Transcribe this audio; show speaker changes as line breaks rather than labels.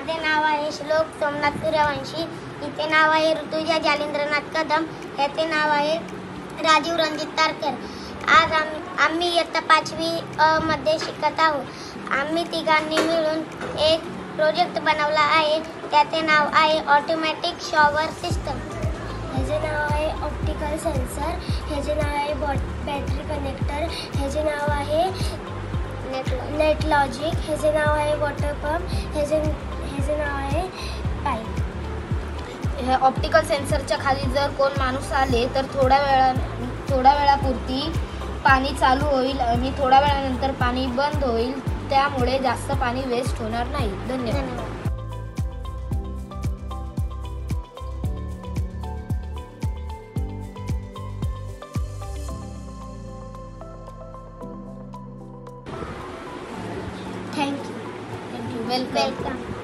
माझे नाव आहे श्लोक सोमनाथ सूर्यवंशी. हिचे नाव आहे ऋतुजा जालिंद्रनाथ कदम. ह्याचे नाव आहे राजीव रणजित तारकर. आज आम्ही इयत्ता 5वी मध्ये शिकत आहोत. आम्ही तिघांनी मिळून एक प्रोजेक्ट बनवला आहे. त्याचे नाव आहे ऑटोमॅटिक शॉवर सिस्टम.
ह्याचे नाव आहे ऑप्टिकल सेन्सर. ह्याचे नाव आहे बॅटरी कनेक्टर. ह्याचे नाव आहे नेट लॉजिक. ह्याचे नाव आहे वॉटर पंप. ह्याचे नाव आहे पाईप.
ह्या ऑप्टिकल सेन्सरच्या खाली जर कोण माणूस आले तर थोड्या वेळापुरती पाणी चालू होईल आणि थोड्या वेळानंतर पाणी बंद होईल. त्यामुळे जास्त पाणी वेस्ट होणार नाही. धन्यवाद.
थँक्यू.
वेलकम.
वेलकम.